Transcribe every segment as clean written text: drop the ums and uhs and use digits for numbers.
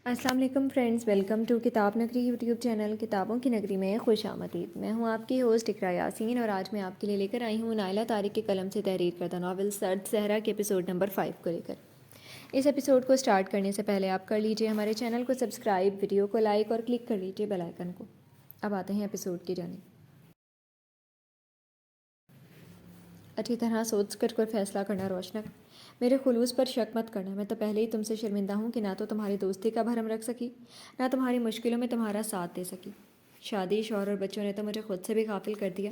السلام علیکم friends, welcome to کتاب نگری یوٹیوب چینل کتابوں کی نگری میں خوش آمدید۔ میں ہوں آپ کی ہوسٹ اقرا یاسین اور آج میں آپ کے لیے لے کر آئی ہوں نائلہ طارق کے قلم سے تحریر کردہ ناول سرد صحرا کے ایپیسوڈ نمبر 5 کو لے کر۔ اس ایپیسوڈ کو سٹارٹ کرنے سے پہلے آپ کر لیجئے ہمارے چینل کو سبسکرائب، ویڈیو کو لائک اور کلک کر لیجئے بیل آئیکن کو۔ اب آتے ہیں ایپیسوڈ کی جانب۔ اچھی طرح سوچ کر کوئی فیصلہ کرنا روشنک، میرے خلوص پر شک مت کرنا۔ میں تو پہلے ہی تم سے شرمندہ ہوں کہ نہ تو تمہاری دوستی کا بھرم رکھ سکی، نہ تمہاری مشکلوں میں تمہارا ساتھ دے سکی۔ شادی، شوہر اور بچوں نے تو مجھے خود سے بھی غافل کر دیا،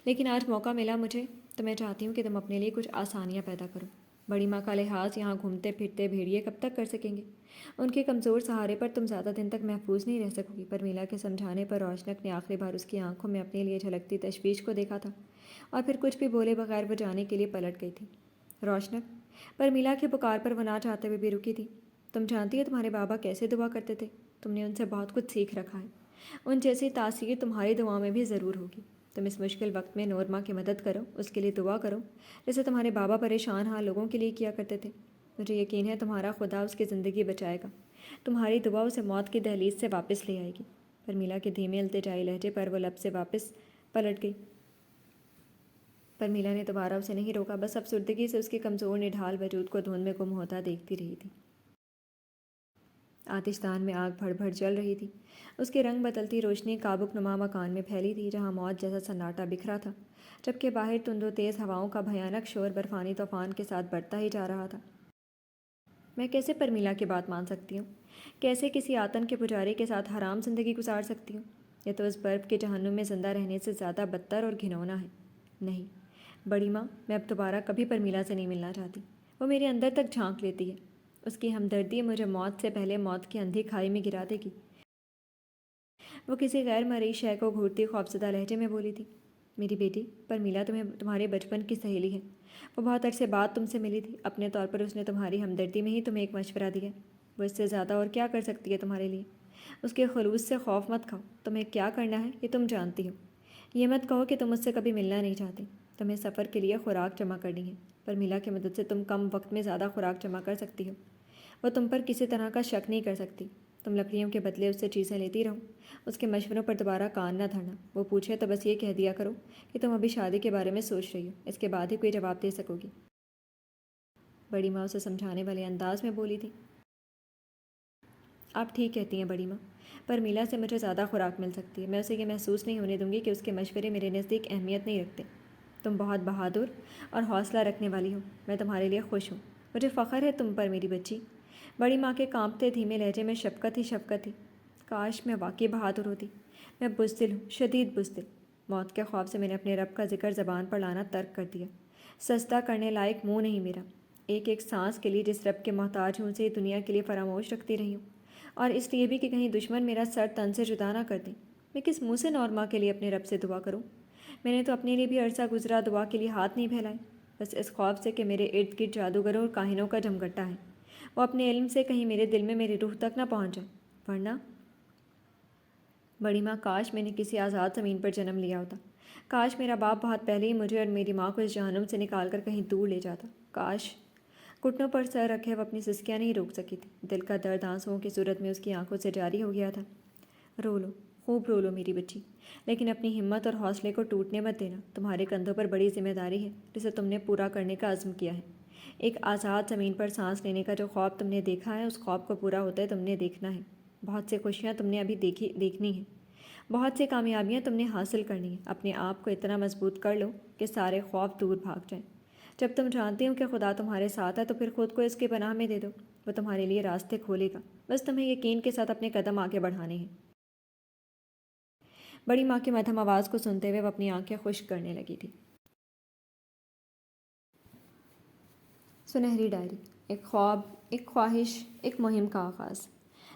لیکن آج موقع ملا مجھے تو میں چاہتی ہوں کہ تم اپنے لیے کچھ آسانیاں پیدا کرو۔ بڑی ماں کا لحاظ یہاں گھومتے پھرتے بھیڑیے کب تک کر سکیں گے؟ ان کے کمزور سہارے پر تم زیادہ دن تک محفوظ نہیں رہ سکو گی۔ پر میلا کے سمجھانے پر روشنک نے آخری بار اس کی آنکھوں میں اپنے لیے جھلکتی تشویش کو دیکھا تھا اور پھر کچھ بھی بولے بغیر وہ جانے کے لیے پلٹ گئی تھی۔ روشنک، پر میلا کے پکار پر وہ نہ چاہتے ہوئے بھی رکی تھی۔ تم جانتی ہو تمہارے بابا کیسے دعا کرتے تھے؟ تم نے ان سے بہت کچھ سیکھ رکھا ہے، ان جیسی تاثیر تمہاری دعاؤں میں بھی ضرور ہوگی۔ تم اس مشکل وقت میں نورما کی مدد کرو، اس کے لیے دعا کرو جیسے تمہارے بابا پریشان حال لوگوں کے لیے کیا کرتے تھے۔ مجھے یقین ہے تمہارا خدا اس کی زندگی بچائے گا، تمہاری دعا اسے موت کی دہلیز سے واپس لے آئے گی۔ پر میلا کے دھیمے التجائی لہجے پر وہ لب سے واپس پلٹ گئی۔ پر میلا نے دوبارہ اسے نہیں روکا، بس افسردگی سے اس کے کمزور نڈھال وجود کو دھند میں گم ہوتا دیکھتی رہی تھی۔ آتش دان میں آگ بھڑ بھڑ جل رہی تھی، اس کے رنگ بدلتی روشنی کابک نما مکان میں پھیلی تھی جہاں موت جیسا سناٹا بکھرا تھا، جبکہ باہر تند و تیز ہواؤں کا بھیانک شور برفانی طوفان کے ساتھ بڑھتا ہی جا رہا تھا۔ میں کیسے پرمیلا کی بات مان سکتی ہوں؟ کیسے کسی آتن کے پجاری کے ساتھ حرام زندگی گزار سکتی ہوں؟ یہ تو اس برف کے جہنم میں زندہ رہنے سے زیادہ بدتر اور گھنونا ہے۔ نہیں بڑی ماں، میں اب دوبارہ کبھی پرمیلا سے نہیں ملنا چاہتی۔ وہ میرے اندر تک جھانک لیتی ہے، اس کی ہمدردی مجھے موت سے پہلے موت کی اندھی کھائی میں گرا دے گی۔ وہ کسی غیر مرئی شے کو گھورتی خوفزدہ لہجے میں بولی تھی۔ میری بیٹی، پرمیلا تمہارے بچپن کی سہیلی ہے، وہ بہت عرصے بعد تم سے ملی تھی، اپنے طور پر اس نے تمہاری ہمدردی میں ہی تمہیں ایک مشورہ دیا ہے۔ وہ اس سے زیادہ اور کیا کر سکتی ہے تمہارے لیے؟ اس کے خلوص سے خوف مت کھاؤ، تمہیں کیا کرنا ہے یہ تم جانتی ہو۔ یہ مت کہو کہ تم مجھ سے کبھی ملنا نہیں چاہتی، تمہیں سفر کے لیے خوراک جمع کرنی ہے۔ پرمیلا کی مدد سے تم کم وقت میں زیادہ خوراک جمع کر سکتی ہو۔ وہ تم پر کسی طرح کا شک نہیں کر سکتی۔ تم لکڑیوں کے بدلے اس سے چیزیں لیتی رہو، اس کے مشوروں پر دوبارہ کان نہ دھرنا۔ وہ پوچھے تو بس یہ کہہ دیا کرو کہ تم ابھی شادی کے بارے میں سوچ رہی ہو، اس کے بعد ہی کوئی جواب دے سکو گی۔ بڑی ماں اسے سمجھانے والے انداز میں بولی تھی۔ آپ ٹھیک کہتی ہیں بڑی ماں، پرمیلا سے مجھے زیادہ خوراک مل سکتی ہے۔ میں اسے یہ محسوس نہیں ہونے دوں گی کہ اس کے مشورے میرے نزدیک اہمیت نہیں رکھتے۔ تم بہت بہادر اور حوصلہ رکھنے والی ہو، میں تمہارے لیے خوش ہوں، مجھے فخر ہے تم پر میری بچی۔ بڑی ماں کے کانپتے دھیمے لہجے میں شفقت ہی شفقت تھی۔ کاش میں واقعی بہادر ہوتی۔ میں بزدل ہوں، شدید بزدل۔ موت کے خوف سے میں نے اپنے رب کا ذکر زبان پر لانا ترک کر دیا۔ سجدہ کرنے لائق منہ نہیں میرا، ایک ایک سانس کے لیے جس رب کے محتاج ہوں اسے دنیا کے لیے فراموش رکھتی رہی ہوں، اور اس لیے بھی کہ کہیں دشمن میرا سر تن سے جدا نہ کر دیں۔ میں کس منہ سے نورما کے لیے اپنے رب سے دعا کروں؟ میں نے تو اپنے لیے بھی عرصہ گزرا دعا کے لیے ہاتھ نہیں پھیلائے، بس اس خوف سے کہ میرے ارد گرد جادوگروں اور کاہنوں کا جمگٹا ہے، وہ اپنے علم سے کہیں میرے دل میں میری روح تک نہ پہنچ جائے، ورنہ۔ بڑی ماں، کاش میں نے کسی آزاد زمین پر جنم لیا ہوتا، کاش میرا باپ بہت پہلے ہی مجھے اور میری ماں کو اس جہنم سے نکال کر کہیں دور لے جاتا، کاش۔ گھٹنوں پر سر رکھے وہ اپنی سسکیاں نہیں روک سکی تھی، دل کا درد آنسوؤں کی صورت میں اس کی آنکھوں سے جاری ہو گیا تھا۔ رو لو، خوب رو لو میری بچی، لیکن اپنی ہمت اور حوصلے کو ٹوٹنے مت دینا۔ تمہارے کندھوں پر بڑی ذمہ داری ہے جسے تم نے پورا کرنے کا عزم کیا ہے۔ ایک آزاد زمین پر سانس لینے کا جو خواب تم نے دیکھا ہے، اس خواب کو پورا ہوتے تم نے دیکھنا ہے۔ بہت سی خوشیاں تم نے ابھی دیکھنی ہیں، بہت سی کامیابیاں تم نے حاصل کرنی ہیں۔ اپنے آپ کو اتنا مضبوط کر لو کہ سارے خوف دور بھاگ جائیں۔ جب تم جانتی ہو کہ خدا تمہارے ساتھ ہے تو پھر خود کو اس کے پناہ میں دے دو، وہ تمہارے لیے راستے کھولے گا، بس تمہیں یقین کے ساتھ اپنے قدم آگے بڑھانے ہیں۔ بڑی ماں کی مدھم آواز کو سنتے ہوئے وہ اپنی آنکھیں خشک کرنے لگی تھی۔ سنہری ڈائری، ایک خواب، ایک خواہش، ایک مہم کا آغاز۔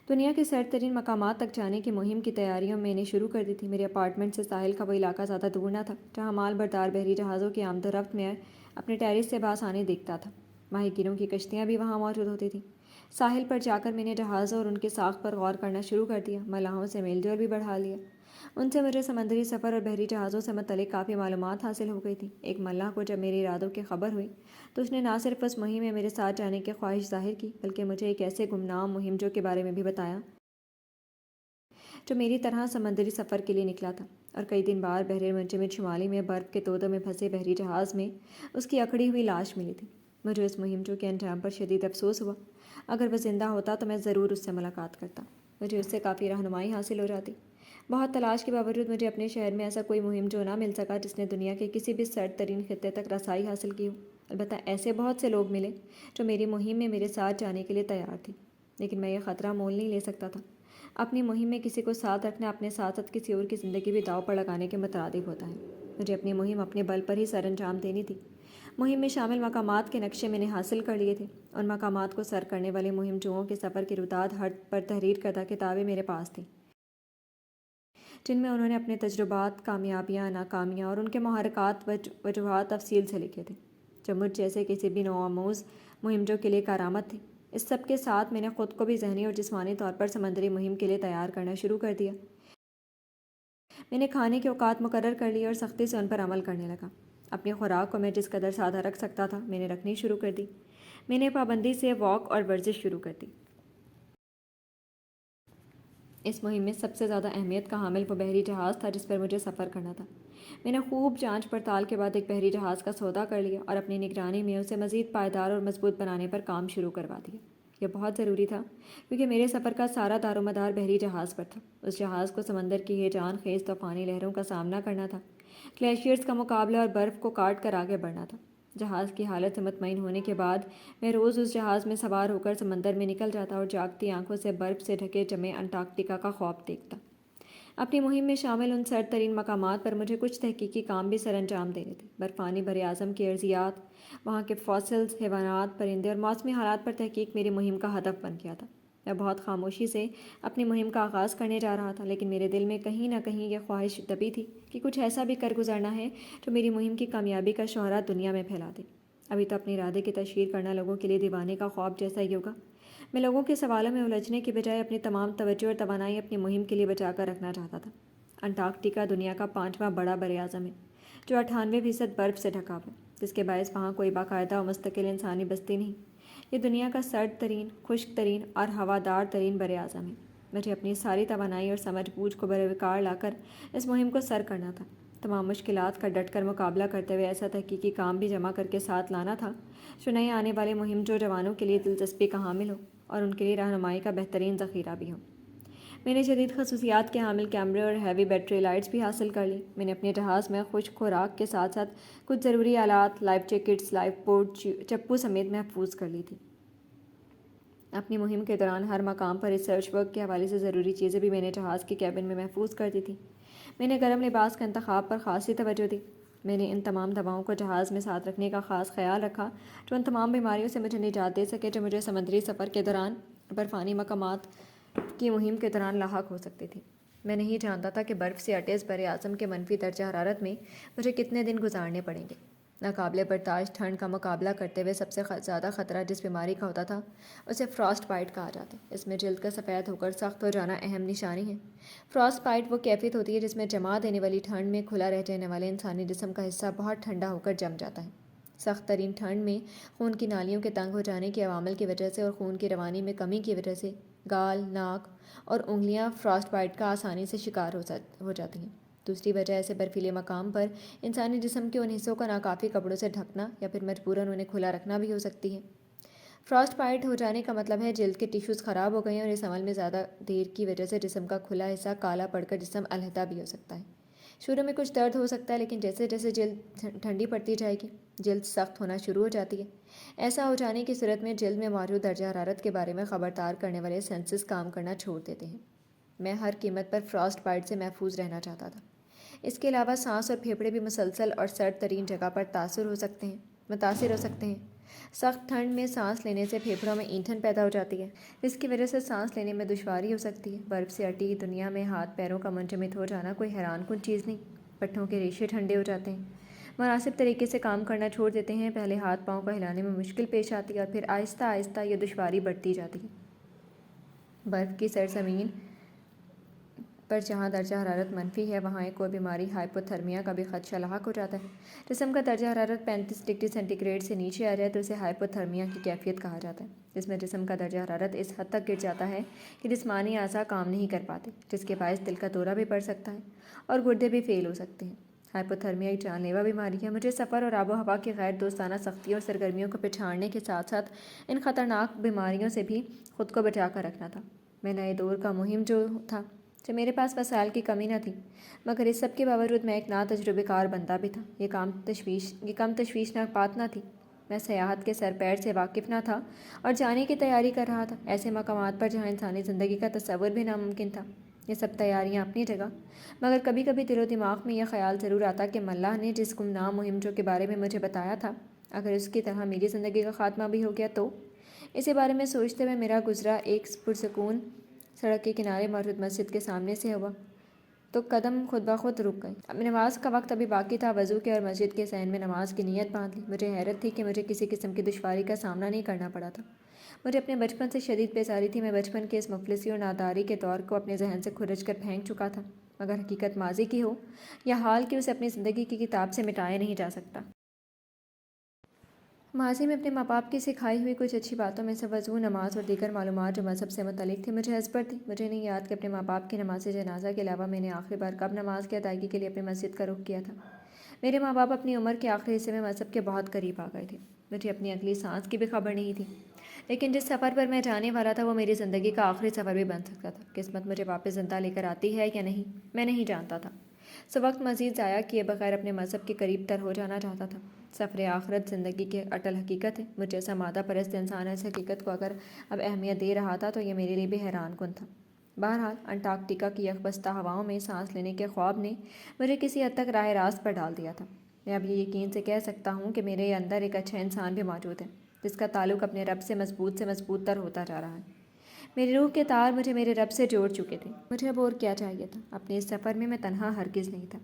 دنیا کے سیر ترین مقامات تک جانے کی مہم کی تیاریوں میں نے شروع کر دی تھی۔ میرے اپارٹمنٹ سے ساحل کا وہ علاقہ زیادہ دور نہ تھا جہاں مال بردار بحری جہازوں کی آمد و رفت میں اپنے ٹیرس سے باس آنے دیکھتا تھا۔ ماہی گیروں کی کشتیاں بھی وہاں موجود ہوتی تھیں۔ ساحل پر جا کر میں نے جہازوں اور ان کے ساخت پر غور کرنا شروع کر دیا، ملاحوں سے میل جول بھی بڑھا لیا، ان سے مجھے سمندری سفر اور بحری جہازوں سے متعلق کافی معلومات حاصل ہو گئی تھیں۔ ایک ملاح کو جب میری ارادوں کی خبر ہوئی تو اس نے نہ صرف اس مہم میں میرے ساتھ جانے کی خواہش ظاہر کی، بلکہ مجھے ایک ایسے گمنام مہمجو کے بارے میں بھی بتایا جو میری طرح سمندری سفر کے لیے نکلا تھا، اور کئی دن بعد بحر منجمد شمالی میں برف کے تودوں میں پھنسے بحری جہاز میں اس کی اکڑی ہوئی لاش ملی تھی۔ مجھے اس مہمجو کے انجام پر شدید افسوس ہوا۔ اگر وہ زندہ ہوتا تو میں ضرور اس سے ملاقات کرتا، مجھے اس سے کافی رہنمائی حاصل ہو جاتی۔ بہت تلاش کے باوجود مجھے اپنے شہر میں ایسا کوئی مہمجو نہ مل سکا جس نے دنیا کے کسی بھی سرد ترین خطے تک رسائی حاصل کی ہو۔ البتہ ایسے بہت سے لوگ ملے جو میری مہم میں میرے ساتھ جانے کے لیے تیار تھے، لیکن میں یہ خطرہ مول نہیں لے سکتا تھا۔ اپنی مہم میں کسی کو ساتھ رکھنا اپنے ساتھ ساتھ کسی اور کی زندگی بھی داؤ پر لگانے کے مترادف ہوتا ہے۔ مجھے اپنی مہم اپنے بل پر ہی سر انجام دینی تھی۔ مہم میں شامل مقامات کے نقشے میں نے حاصل کر لیے تھے۔ ان مقامات کو سر کرنے والے مہمجوؤں کے سفر کے روداد پر تحریر کردہ کتابیں میرے پاس تھیں، جن میں انہوں نے اپنے تجربات، کامیابیاں، ناکامیاں اور ان کے محرکات وجوہات تفصیل سے لکھے تھے، جو مجھ جیسے کسی بھی نوآموز مہمجو کے لیے کارآمد تھے۔ اس سب کے ساتھ میں نے خود کو بھی ذہنی اور جسمانی طور پر سمندری مہم کے لیے تیار کرنا شروع کر دیا۔ میں نے کھانے کے اوقات مقرر کر لیے اور سختی سے ان پر عمل کرنے لگا۔ اپنی خوراک کو میں جس قدر سادہ رکھ سکتا تھا میں نے رکھنی شروع کر دی۔ میں نے پابندی سے واک اور ورزش شروع کر دی۔ اس مہم میں سب سے زیادہ اہمیت کا حامل وہ بحری جہاز تھا جس پر مجھے سفر کرنا تھا۔ میں نے خوب جانچ پڑتال کے بعد ایک بحری جہاز کا سودا کر لیا اور اپنی نگرانی میں اسے مزید پائیدار اور مضبوط بنانے پر کام شروع کروا دیا۔ یہ بہت ضروری تھا کیونکہ میرے سفر کا سارا دار و مدار بحری جہاز پر تھا۔ اس جہاز کو سمندر کی ہیجان خیز طوفانی لہروں کا سامنا کرنا تھا، گلیشیئرز کا مقابلہ اور برف کو کاٹ کر آگے بڑھنا تھا۔ جہاز کی حالت سے مطمئن ہونے کے بعد میں روز اس جہاز میں سوار ہو کر سمندر میں نکل جاتا اور جاگتی آنکھوں سے برف سے ڈھکے جمے انٹارکٹیکا کا خواب دیکھتا۔ اپنی مہم میں شامل ان سرد ترین مقامات پر مجھے کچھ تحقیقی کام بھی سر انجام دینے تھے۔ برفانی براعظم کی ارضیات، وہاں کے فاسلز، حیوانات، پرندے اور موسمی حالات پر تحقیق میری مہم کا ہدف بن گیا تھا۔ میں بہت خاموشی سے اپنی مہم کا آغاز کرنے جا رہا تھا، لیکن میرے دل میں کہیں نہ کہیں یہ خواہش دبی تھی کہ کچھ ایسا بھی کر گزرنا ہے جو میری مہم کی کامیابی کا شہرہ دنیا میں پھیلا دے۔ ابھی تو اپنے ارادے کی تشہیر کرنا لوگوں کے لیے دیوانے کا خواب جیسا ہی ہوگا۔ میں لوگوں کے سوالوں میں الجھنے کے بجائے اپنی تمام توجہ اور توانائی اپنی مہم کے لیے بچا کر رکھنا چاہتا تھا۔ انٹارکٹیکا دنیا کا 5واں بڑا براعظم ہے، جو 98% برف سے ڈھکا ہوا ہے، جس کے باعث وہاں کوئی باقاعدہ اور مستقل انسانی بستی نہیں۔ یہ دنیا کا سرد ترین، خشک ترین اور ہوادار ترین براعظم ہے۔ مجھے اپنی ساری توانائی اور سمجھ بوجھ کو بروقار لا کر اس مہم کو سر کرنا تھا۔ تمام مشکلات کا ڈٹ کر مقابلہ کرتے ہوئے ایسا تحقیقی کام بھی جمع کر کے ساتھ لانا تھا جو نئے آنے والے مہم جو جوانوں کے لیے دلچسپی کا حامل ہو اور ان کے لیے رہنمائی کا بہترین ذخیرہ بھی ہو۔ میں نے جدید خصوصیات کے حامل کیمرے اور ہیوی بیٹری لائٹس بھی حاصل کر لی۔ میں نے اپنے جہاز میں خشک خوراک کے ساتھ ساتھ کچھ ضروری آلات، لائف جیکٹس، لائف بوٹ، چپو سمیت محفوظ کر لی تھی۔ اپنی مہم کے دوران ہر مقام پر ریسرچ ورک کے حوالے سے ضروری چیزیں بھی میں نے جہاز کے کیبن میں محفوظ کر دی تھی۔ میں نے گرم لباس کا انتخاب پر خاصی توجہ دی۔ میں نے ان تمام دواؤں کو جہاز میں ساتھ رکھنے کا خاص خیال رکھا جو ان تمام بیماریوں سے مجھے نجات دے سکے جو مجھے سمندری سفر کے دوران برفانی مقامات کی مہم کے دوران لاحق ہو سکتی تھی۔ میں نہیں جانتا تھا کہ برف سے اٹے اس براعظم کے منفی درجہ حرارت میں مجھے کتنے دن گزارنے پڑیں گے۔ ناقابل برداشت ٹھنڈ کا مقابلہ کرتے ہوئے سب سے زیادہ خطرہ جس بیماری کا ہوتا تھا اسے فراسٹ بائٹ کہا جاتا ہے۔ اس میں جلد کا سفید ہو کر سخت ہو جانا اہم نشانی ہے۔ فراسٹ بائٹ وہ کیفیت ہوتی ہے جس میں جما دینے والی ٹھنڈ میں کھلا رہ جانے والے انسانی جسم کا حصہ بہت ٹھنڈا ہو کر جم جاتا ہے۔ سخت ترین ٹھنڈ میں خون کی نالیوں کے تنگ ہو جانے کے عوامل کی وجہ سے اور خون کی روانی میں کمی کی وجہ سے گال، ناک اور انگلیاں فراسٹ بائٹ کا آسانی سے شکار ہو جاتی ہیں۔ دوسری وجہ ایسے برفیلے مقام پر انسانی جسم کے ان حصوں کا ناکافی کپڑوں سے ڈھکنا یا پھر مجبوراً انہیں کھلا رکھنا بھی ہو سکتی ہے۔ فراسٹ بائٹ ہو جانے کا مطلب ہے جلد کے ٹیشوز خراب ہو گئے ہیں اور اس عمل میں زیادہ دیر کی وجہ سے جسم کا کھلا حصہ کالا پڑ کر جسم علیحدہ بھی ہو سکتا ہے۔ شروع میں کچھ درد ہو سکتا ہے، لیکن جیسے جیسے جلد ٹھنڈی پڑتی جائے گی جلد سخت ہونا شروع ہو جاتی ہے۔ ایسا ہو جانے کی صورت میں جلد میں موجود درجہ حرارت کے بارے میں خبردار کرنے والے سینسز کام کرنا چھوڑ دیتے ہیں۔ میں ہر قیمت پر فراسٹ بائٹ سے محفوظ رہنا چاہتا تھا۔ اس کے علاوہ سانس اور پھیپھڑے بھی مسلسل اور سرد ترین جگہ پر متاثر ہو سکتے ہیں۔ سخت ٹھنڈ میں سانس لینے سے پھیپھڑوں میں اینٹھن پیدا ہو جاتی ہے، جس کی وجہ سے سانس لینے میں دشواری ہو سکتی ہے۔ برف سے اٹی دنیا میں ہاتھ پیروں کا منجمد ہو جانا کوئی حیران کن چیز نہیں۔ پٹھوں کے ریشے ٹھنڈے ہو جاتے ہیں، مناسب طریقے سے کام کرنا چھوڑ دیتے ہیں۔ پہلے ہاتھ پاؤں کو ہلانے میں مشکل پیش آتی ہے اور پھر آہستہ آہستہ یہ دشواری بڑھتی جاتی ہے۔ برف کی سرزمین پر جہاں درجہ حرارت منفی ہے وہاں ایک اور بیماری ہائپوتھرمیا کا بھی خدشہ لاحق ہو جاتا ہے۔ جسم کا درجہ حرارت 35 ڈگری سینٹی گریڈ سے نیچے آ جائے تو اسے ہائپوتھرمیا کی کیفیت کہا جاتا ہے، جس میں جسم کا درجہ حرارت اس حد تک گر جاتا ہے کہ جسمانی اعضاء کام نہیں کر پاتے، جس کے باعث دل کا دورہ بھی پڑ سکتا ہے اور گردے بھی فیل ہو سکتے ہیں۔ ہائپوتھرمیا ایک جان لیوا بیماری ہے۔ مجھے سفر اور آب و ہوا کی غیر دوستانہ سختیوں اور سرگرمیوں کو پچھاڑنے کے ساتھ ساتھ ان خطرناک بیماریوں سے بھی خود کو بچا کر رکھنا تھا۔ میں نئے دور کا مہم جو میرے پاس وسائل کی کمی نہ تھی، مگر اس سب کے باوجود میں ایک ناتجربہ کار بندہ بھی تھا۔ یہ کم تشویشناک بات نہ تھی۔ میں سیاحت کے سر پیر سے واقف نہ تھا اور جانے کی تیاری کر رہا تھا، ایسے مقامات پر جہاں انسانی زندگی کا تصور بھی ناممکن تھا۔ یہ سب تیاریاں اپنی جگہ، مگر کبھی کبھی دل و دماغ میں یہ خیال ضرور آتا کہ ملا نے جس گمنام مہم کے بارے میں مجھے بتایا تھا، اگر اس کی طرح میری زندگی کا خاتمہ بھی ہو گیا تو۔ اسی بارے میں سوچتے ہوئے میرا گزرا ایک پرسکون سڑک کے کنارے موجود مسجد کے سامنے سے ہوا تو قدم خود بخود رک گئے۔ اب نماز کا وقت ابھی باقی تھا۔ وضو کی اور مسجد کے صحن میں نماز کی نیت باندھ لی۔ مجھے حیرت تھی کہ مجھے کسی قسم کی دشواری کا سامنا نہیں کرنا پڑا تھا۔ مجھے اپنے بچپن سے شدید بیزاری تھی۔ میں بچپن کے اس مفلسی اور ناداری کے دور کو اپنے ذہن سے کھرچ کر پھینک چکا تھا، مگر حقیقت ماضی کی ہو یا حال کی، اسے اپنی زندگی کی کتاب سے مٹایا نہیں جا سکتا۔ ماضی میں اپنے ماں باپ کی سکھائی ہوئی کچھ اچھی باتوں میں سے وضو، نماز اور دیگر معلومات جو مذہب سے متعلق تھی مجھے ازبر تھی۔ مجھے نہیں یاد کہ اپنے ماں باپ کی نماز جنازہ کے علاوہ میں نے آخری بار کب نماز کی ادائیگی کے لیے اپنی مسجد کا رخ کیا تھا۔ میرے ماں باپ اپنی عمر کے آخری حصے میں مذہب کے بہت قریب آ گئے تھے۔ مجھے اپنی اگلی سانس کی بھی خبر نہیں تھی، لیکن جس سفر پر میں جانے والا تھا وہ میری زندگی کا آخری سفر بھی بن سکتا تھا۔ قسمت مجھے واپس زندہ لے کر آتی ہے یا نہیں، میں نہیں جانتا تھا۔ سو وقت مزید ضائع کیے بغیر اپنے مذہب کے قریب تر ہو جانا چاہتا تھا۔ سفر آخرت زندگی کی اٹل حقیقت ہے۔ مجھ جیسا مادہ پرست انسان اس حقیقت کو اگر اب اہمیت دے رہا تھا تو یہ میرے لیے بھی حیران کن تھا۔ بہرحال انٹارکٹیکا کی یکبستہ ہواؤں میں سانس لینے کے خواب نے مجھے کسی حد تک راہ راست پر ڈال دیا تھا۔ میں اب یہ یقین سے کہہ سکتا ہوں کہ میرے اندر ایک اچھا انسان بھی موجود ہے، جس کا تعلق اپنے رب سے مضبوط تر ہوتا جا رہا ہے۔ میری روح کے تار مجھے میرے رب سے جوڑ چکے تھے۔ مجھے اب اور کیا چاہیے تھا؟ اپنے اس سفر میں تنہا ہرگز نہیں تھا۔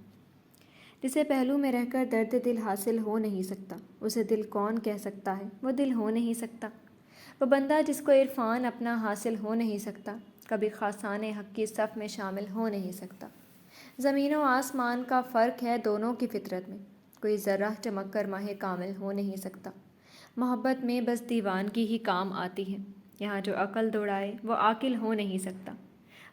جسے پہلو میں رہ کر درد دل حاصل ہو نہیں سکتا، اسے دل کون کہہ سکتا ہے؟ وہ دل ہو نہیں سکتا۔ وہ بندہ جس کو عرفان اپنا حاصل ہو نہیں سکتا، کبھی خاصان حق کی صف میں شامل ہو نہیں سکتا۔ زمین و آسمان کا فرق ہے دونوں کی فطرت میں، کوئی ذرہ چمک کر ماہ کامل ہو نہیں سکتا۔ محبت میں بس دیوانگی ہی کام آتی ہے۔ یہاں جو عقل دوڑائے وہ عاقل ہو نہیں سکتا۔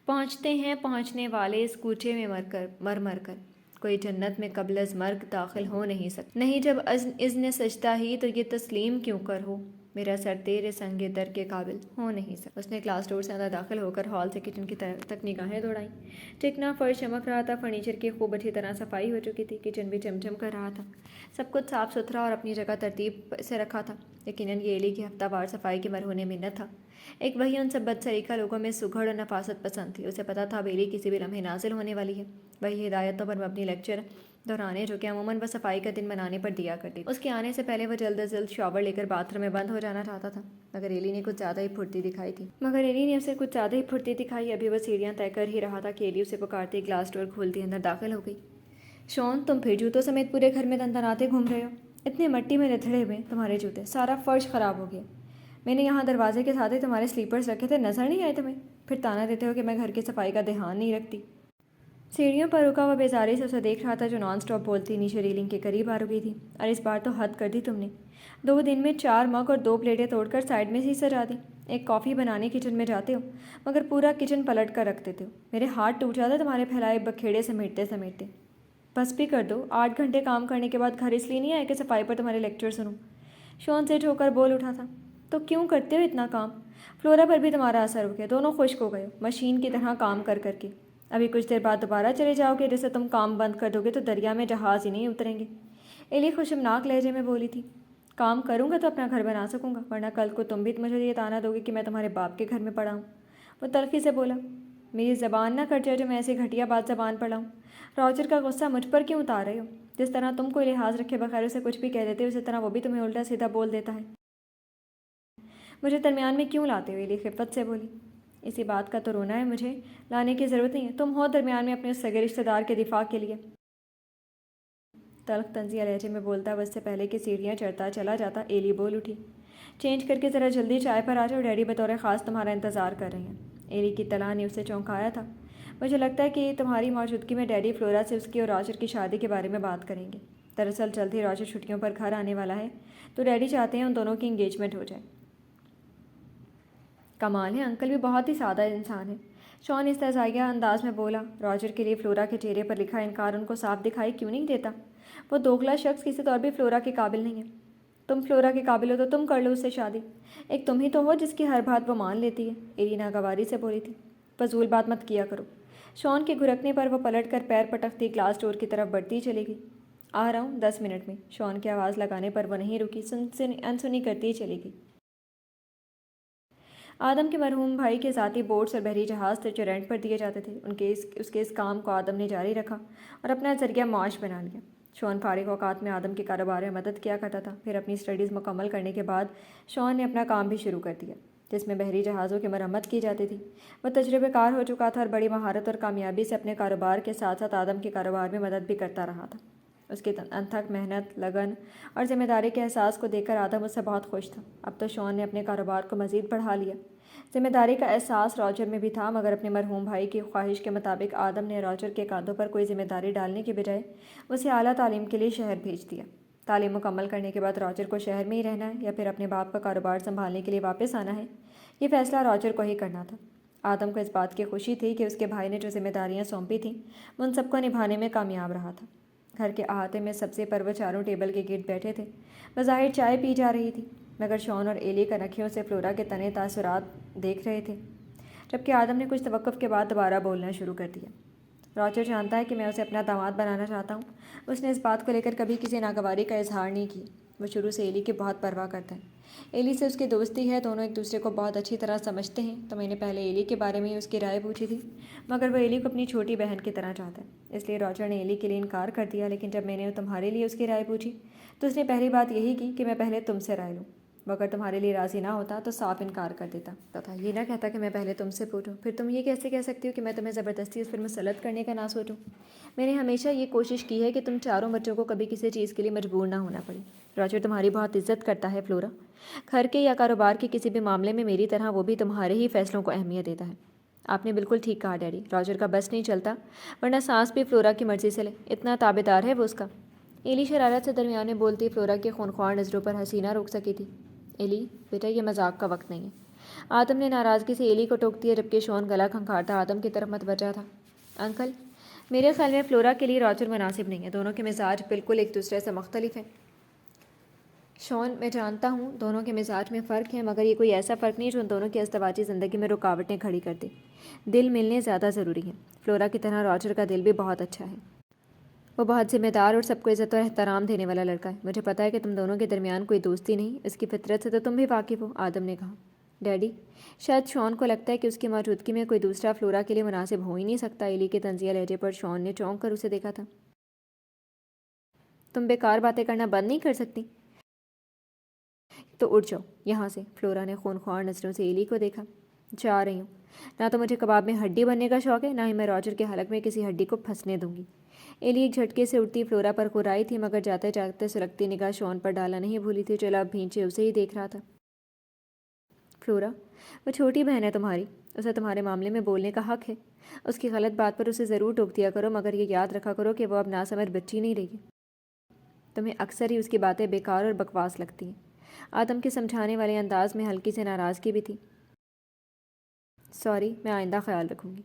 پہنچتے ہیں پہنچنے والے اس کوچے میں مر کر، کوئی جنت میں قبل از مرگ داخل ہو نہیں سکتا۔ نہیں جب اذن سجدہ ہی تو یہ تسلیم کیوں کر ہو، میرا سر تیرے سنگ در کے قابل ہو نہیں سکتا۔ اس نے کلاس ڈور سے اندر داخل ہو کر ہال سے کچن کی تک نگاہیں دوڑائیں۔ چکنا فرش چمک رہا تھا، فرنیچر کی خوب اچھی طرح صفائی ہو چکی تھی، کچن بھی چمچم کر رہا تھا، سب کچھ صاف ستھرا اور اپنی جگہ ترتیب سے رکھا تھا۔ یقیناً یہ ایلی کی ہفتہ وار صفائی کی مرہون منت تھا۔ ایک وہی ان سب بدسلیقہ لوگوں میں سگڑ اور نفاست پسند تھی۔ اسے پتہ تھا اب ایلی کسی بھی لمحے نازل ہونے والی ہے۔ وہی ہدایتوں پر مبنی لیکچر دہرانے جو کہ عموماً وہ صفائی کا دن منانے پر دیا کرتی تھی۔ اس کے آنے سے پہلے وہ جلد از جلد شاور لے کر باتھ روم میں بند ہو جانا چاہتا تھا، مگر ایلی نے کچھ زیادہ ہی پھرتی دکھائی ابھی وہ سیڑھیاں طے کر ہی رہا تھا کہ ایلی اسے پکارتی گلاس ڈور کھولتی اندر داخل ہو گئی۔ شون، تم پھر جوتوں سمیت پورے گھر میں دندناتے گھوم رہے ہو؟ اتنے مٹی میں لتھڑے ہوئے تمہارے جوتے، سارا فرش خراب ہو گیا۔ میں نے یہاں دروازے کے ساتھ ہی تمہارے سلیپرز رکھے تھے، نظر نہیں آئے تمہیں؟ پھر تانا دیتے ہو کہ میں گھر کی صفائی کا دھیان نہیں رکھتی۔ سیڑھیوں پر رکا ہوا بیزاری سے اسے دیکھ رہا تھا جو نان سٹاپ بولتی نیچے ریلنگ کے قریب آ رکی تھی۔ اور اس بار تو حد کر دی تم نے، 2 دن میں 4 مگ اور 2 پلیٹیں توڑ کر سائڈ میں سے ہی سجا دی۔ ایک کافی بنانے کچن میں جاتے ہو مگر پورا کچن پلٹ کر رکھ دیتے ہو۔ میرے ہاتھ ٹوٹ جاتے تمہارے پھیلائے بکھیڑے سمیٹتے۔ بس بھی کر دو، 8 گھنٹے کام کرنے کے بعد گھر اس لیے نہیں آئے کہ صفائی پر تمہارے لیکچر سنوں۔ شون سے ہو کر بول اٹھا تھا۔ تو کیوں کرتے ہو اتنا کام؟ فلورا پر بھی تمہارا اثر ہو گیا، دونوں خشک ہو گئے ہو مشین کی طرح کام کر کے۔ ابھی کچھ دیر بعد دوبارہ چلے جاؤ گے، جیسے تم کام بند کر دو گے تو دریا میں جہاز ہی نہیں اتریں گے۔ ایلی خوشمناک لہجے میں بولی تھی۔ کام کروں گا تو اپنا گھر بنا سکوں گا، ورنہ کل کو تم بھی مجھے یہ طعنہ دو گے کہ میں تمہارے باپ کے گھر میں پڑا ہوں۔ وہ تلخی سے بولا۔ میری زبان نہ کٹ جائے جو میں ایسی گھٹیا بات زبان پر لاؤں۔ راجر کا غصہ مجھ پر کیوں اتار رہے ہو؟ جس طرح تم کوئی لحاظ رکھے بغیر اسے کچھ بھی کہہ دیتے ہو، اسی طرح وہ بھی تمہیں الٹا سیدھا بول دیتا ہے۔ مجھے درمیان میں کیوں لاتے ہو؟ ایلی خفت سے بولی۔ اسی بات کا تو رونا ہے، مجھے لانے کی ضرورت نہیں ہے، تم ہو درمیان میں اپنے اس سگے رشتہ دار کے دفاع کے لیے۔ تلخ طنزیہ لہجے میں بولتا وہ اس سے پہلے کہ سیڑھیاں چڑھتا چلا جاتا ایلی بول اٹھی۔ چینج کر کے ذرا جلدی چائے پر آ جاؤ، ڈیڈی بطور خاص تمہارا انتظار کر رہے ہیں۔ ایلی کی طلاع نے اسے چونکایا تھا۔ مجھے لگتا ہے کہ تمہاری موجودگی میں ڈیڈی فلورا سے اس کی اور راجر کی شادی کے بارے میں بات کریں گے۔ دراصل جلد ہی راجر چھٹیوں پر گھر آنے والا ہے، تو ڈیڈی چاہتے ہیں ان دونوں کی انگیجمنٹ ہو جائے۔ کمال ہے، انکل بھی بہت ہی سادہ انسان ہے، شان استہزائیہ انداز میں بولا۔ راجر کے لیے فلورا کے چہرے پر لکھا انکار ان کو صاف دکھائی کیوں نہیں دیتا؟ وہ دوگلا شخص کسی طور بھی فلورا کے قابل نہیں ہے۔ تم فلورا کے قابل ہو تو تم کر لو اس سے شادی، ایک تم ہی تو ہو جس کی ہر بات وہ مان لیتی ہے، ایلی ناگواری سے بولی تھی۔ فضول بات مت کیا کرو۔ شان کے گھرکنے پر وہ پلٹ کر پیر پٹکتی گلاس ڈور کی طرف بڑھتی چلی گئی۔ آ رہا ہوں 10 منٹ میں۔ شان کی آواز لگانے پر وہ نہیں رکی، انسنی کرتی چلی گئی۔ آدم کے مرحوم بھائی کے ذاتی بوٹس اور بحری جہاز تھے جو رینٹ پر دیے جاتے تھے۔ اس کے اس کام کو آدم نے جاری رکھا اور اپنا ذریعہ معاش بنا لیا۔ شان فارغ اوقات میں آدم کے کاروبار میں مدد کیا کرتا تھا۔ پھر اپنی اسٹڈیز مکمل کرنے کے بعد شان نے اپنا کام بھی شروع کر دیا، جس میں بحری جہازوں کی مرمت کی جاتی تھی۔ وہ تجربہ کار ہو چکا تھا اور بڑی مہارت اور کامیابی سے اپنے کاروبار کے ساتھ ساتھ آدم کے کاروبار میں مدد بھی کرتا رہا تھا۔ اس کی انتھک محنت، لگن اور ذمہ داری کے احساس کو دیکھ کر آدم اس سے بہت خوش تھا۔ اب تو شان نے اپنے کاروبار کو مزید بڑھا لیا۔ ذمہ داری کا احساس راجر میں بھی تھا، مگر اپنے مرحوم بھائی کی خواہش کے مطابق آدم نے راجر کے کاندھوں پر کوئی ذمہ داری ڈالنے کے بجائے اسے اعلیٰ تعلیم کے لیے شہر بھیج دیا۔ تعلیم مکمل کرنے کے بعد راجر کو شہر میں ہی رہنا ہے یا پھر اپنے باپ کا کاروبار سنبھالنے کے لیے واپس آنا ہے، یہ فیصلہ راجر کو ہی کرنا تھا۔ آدم کو اس بات کی خوشی تھی کہ اس کے بھائی نے جو ذمہ داریاں سونپی تھیں وہ ان سب کو نبھانے میں کامیاب رہا تھا۔ گھر کے احاطے میں سبزے پر وہ چاروں ٹیبل کے گرد بیٹھے تھے۔ بظاہر چائے پی جا رہی تھی، مگر شان اور ایلی کنکھیوں سے فلورا کے تنے تاثرات دیکھ رہے تھے، جبکہ آدم نے کچھ توقف کے بعد دوبارہ بولنا شروع کر دیا۔ راجر جانتا ہے کہ میں اسے اپنا داماد بنانا چاہتا ہوں۔ اس نے اس بات کو لے کر کبھی کسی ناگواری کا اظہار نہیں کی۔ وہ شروع سے ایلی کی بہت پرواہ کرتا ہے۔ ایلی سے اس کی دوستی ہے، دونوں ایک دوسرے کو بہت اچھی طرح سمجھتے ہیں۔ تو میں نے پہلے ایلی کے بارے میں ہی اس کی رائے پوچھی تھی، مگر وہ ایلی کو اپنی چھوٹی بہن کی طرح چاہتا ہے، اس لیے راجر نے ایلی کے لیے انکار کر دیا۔ لیکن جب میں نے تمہارے لیے اس کی رائے پوچھی تو اس نے پہلی بات یہی کی کہ میں پہلے تم سے رائے لوں۔ وہ اگر تمہارے لیے راضی نہ ہوتا تو صاف انکار کر دیتا تھا، یہ نہ کہتا کہ میں پہلے تم سے پوچھوں۔ پھر تم یہ کیسے کہہ سکتی ہو کہ میں تمہیں زبردستی اس پر مسلط کرنے کا نہ سوچوں؟ میں نے ہمیشہ یہ کوشش کی ہے کہ تم چاروں بچوں کو کبھی کسی چیز کے لیے مجبور نہ ہونا پڑے۔ راجر تمہاری بہت عزت کرتا ہے فلورا، گھر کے یا کاروبار کے کسی بھی معاملے میں میری طرح وہ بھی تمہارے ہی فیصلوں کو اہمیت دیتا ہے۔ آپ نے بالکل ٹھیک کہا ڈیڈی، راجر کا بس نہیں چلتا، ورنہ سانس بھی فلورا کی مرضی سے لے، اتنا تابعدار ہے وہ اس کا۔ ایلی شرارت سے درمیان میں بولتی فلورا کی خونخوار نظروں پر ہنسی نہ روک سکی تھی۔ ایلی بیٹا، یہ مذاق کا وقت نہیں ہے۔ آدم نے ناراضگی سے ایلی کو ٹوک دیا، جبکہ شان گلا کھنکھارتا آدم کی طرف متوجہ تھا۔ انکل، میرے خیال میں فلورا کے لیے راجر مناسب نہیں ہے، دونوں کے مزاج بالکل ایک دوسرے سے مختلف ہیں۔ شان، میں جانتا ہوں دونوں کے مزاج میں فرق ہے، مگر یہ کوئی ایسا فرق نہیں جو ان دونوں کی ازدواجی زندگی میں رکاوٹیں کھڑی کر دے۔ دل ملنے زیادہ ضروری ہیں۔ فلورا کی طرح راجر کا دل بھی بہت اچھا ہے، وہ بہت ذمہ دار اور سب کو عزت اور احترام دینے والا لڑکا ہے۔ مجھے پتہ ہے کہ تم دونوں کے درمیان کوئی دوستی نہیں، اس کی فطرت سے تو تم بھی واقف ہو، آدم نے کہا۔ ڈیڈی، شاید شان کو لگتا ہے کہ اس کی موجودگی میں کوئی دوسرا فلورا کے لیے مناسب ہو ہی نہیں سکتا۔ ایلی کے طنزیہ لہجے پر شان نے چونک کر اسے دیکھا تھا۔ تم بیکار باتیں کرنا بند نہیں کر سکتی؟ تو اٹھ جاؤ یہاں سے۔ فلورا نے خونخوار نظروں سے ایلی کو دیکھا۔ جا رہی ہوں، نہ تو مجھے کباب میں ہڈی بننے کا شوق ہے، نہ ہی میں راجر کے حلق میں کسی ہڈی کو پھنسنے دوں گی۔ ایلی ایک جھٹکے سے اٹھتی فلورا پر غرائی تھی، مگر جاتے جاتے سلگتی نگاہ شان پر ڈالا نہیں بھولی تھی، جو لب بھینچے اسے ہی دیکھ رہا تھا۔ فلورا، وہ چھوٹی بہن ہے تمہاری، اسے تمہارے معاملے میں بولنے کا حق ہے۔ اس کی غلط بات پر اسے ضرور ٹوک دیا کرو، مگر یہ یاد رکھا کرو کہ وہ اب ناسمجھ بچی نہیں رہی۔ تمہیں اکثر ہی اس کی باتیں بیکار اور بکواس لگتی ہیں۔ آدم کے سمجھانے والے انداز میں ہلکی سے ناراضگی بھی تھی۔ سوری، میں آئندہ خیال رکھوں گی،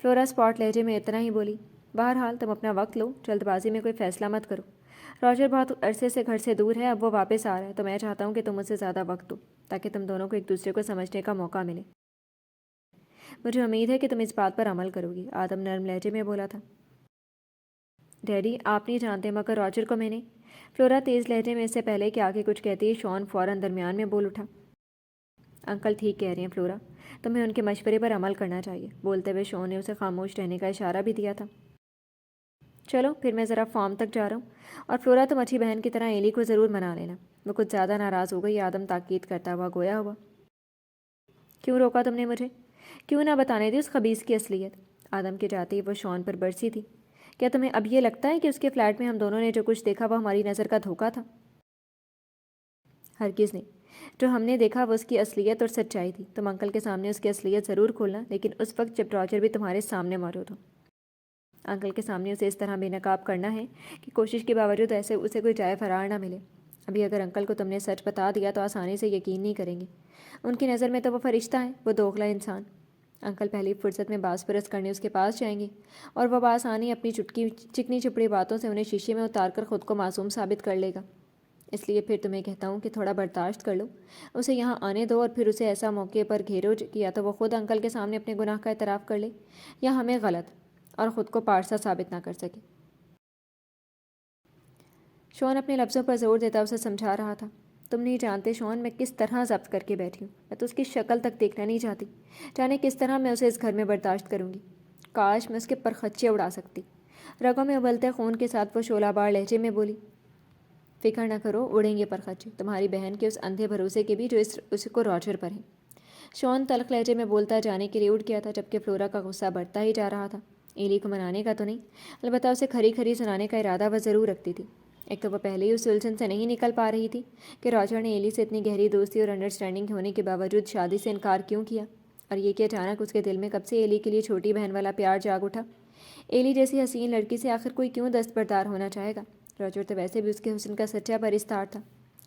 فلورا اسپاٹ لہجے میں اتنا ہی بولی۔ بہرحال تم اپنا وقت لو، جلد بازی میں کوئی فیصلہ مت کرو۔ راجر بہت عرصے سے گھر سے دور ہے، اب وہ واپس آ رہا ہے، تو میں چاہتا ہوں کہ تم اسے زیادہ وقت دو تاکہ تم دونوں کو ایک دوسرے کو سمجھنے کا موقع ملے۔ مجھے امید ہے کہ تم اس بات پر عمل کرو گی، آدم نرم لہجے میں بولا تھا۔ ڈیڈی، آپ نہیں جانتے مگر راجر کو میں نے، فلورا تیز لہجے میں اس سے پہلے کہ آگے کچھ کہتی شان فوراً درمیان میں بول اٹھا۔ انکل ٹھیک کہہ رہی ہیں فلورا، تمہیں ان کے مشورے پر عمل کرنا چاہیے۔ بولتے ہوئے شان نے اسے خاموش رہنے کا اشارہ بھی دیا تھا۔ چلو پھر میں ذرا فارم تک جا رہا ہوں، اور فلورا تم اچھی بہن کی طرح ایلی کو ضرور منا لینا۔ وہ کچھ زیادہ ناراض ہو گئی، آدم تاکید کرتا ہوا گویا ہوا۔ کیوں روکا تم نے مجھے؟ کیوں نہ بتانے دی اس خبیث کی اصلیت؟ آدم کے جاتے ہی وہ شان پر برسی تھی۔ کیا تمہیں اب یہ لگتا ہے کہ اس کے فلیٹ میں ہم دونوں نے جو کچھ دیکھا وہ ہماری نظر کا دھوکہ تھا؟ ہرگز نہیں، جو ہم نے دیکھا وہ اس کی اصلیت اور سچائی تھی۔ تم انکل کے سامنے اس کی اصلیت ضرور کھولنا، لیکن اس وقت جب راجر بھی تمہارے سامنے موجود ہو۔ انکل کے سامنے اسے اس طرح بے نقاب کرنا ہے کہ کوشش کے باوجود ایسے اسے کوئی جائے فرار نہ ملے۔ ابھی اگر انکل کو تم نے سچ بتا دیا تو آسانی سے یقین نہیں کریں گے۔ ان کی نظر میں تو وہ فرشتہ ہے، وہ دوغلا انسان۔ انکل پہلی فرصت میں باس پرس کرنے اس کے پاس جائیں گے، اور وہ بآسانی اپنی چکنی چپڑی باتوں سے انہیں شیشے میں اتار کر خود کو معصوم ثابت کر لے گا۔ اس لیے پھر تمہیں کہتا ہوں کہ تھوڑا برداشت کر لو، اسے یہاں آنے دو، اور پھر اسے ایسا موقع پر گھیرو کہ یا تو وہ خود انکل کے سامنے اپنے گناہ کا اعتراف کر لے، یا ہمیں غلط اور خود کو پارسا ثابت نہ کر سکے۔ شون اپنے لفظوں پر زور دیتا اسے سمجھا رہا تھا۔ تم نہیں جانتے شون، میں کس طرح ضبط کر کے بیٹھی ہوں۔ میں تو اس کی شکل تک دیکھنا نہیں چاہتی، جانے کس طرح میں اسے اس گھر میں برداشت کروں گی۔ کاش میں اس کے پرخچے اڑا سکتی۔ رگوں میں ابلتے خون کے ساتھ وہ شعلہ بار لہجے میں بولی، فکر نہ کرو، اڑیں گے پرخچے، تمہاری بہن کے اس اندھے بھروسے کے بھی جو اس کو راجر پر ہے۔ شون تلخ لہجے میں بولتا جانے کے لیے اٹھ گیا تھا، جبکہ فلورا کا غصہ بڑھتا ہی جا رہا تھا۔ ایلی کو منانے کا تو نہیں، البتہ اسے کھری کھری سنانے کا ارادہ وہ ضرور رکھتی تھی۔ ایک تو وہ پہلے ہی اس الجھن سے نہیں نکل پا رہی تھی کہ راجر نے ایلی سے اتنی گہری دوستی اور انڈرسٹینڈنگ ہونے کے باوجود شادی سے انکار کیوں کیا، اور یہ کہ اچانک اس کے دل میں کب سے ایلی کے لیے چھوٹی بہن والا پیار جاگ اٹھا۔ ایلی جیسی حسین لڑکی سے آخر کوئی کیوں دستبردار ہونا چاہے گا؟ راجر تو ویسے بھی اس کے حسن کا سچا پرستار تھا۔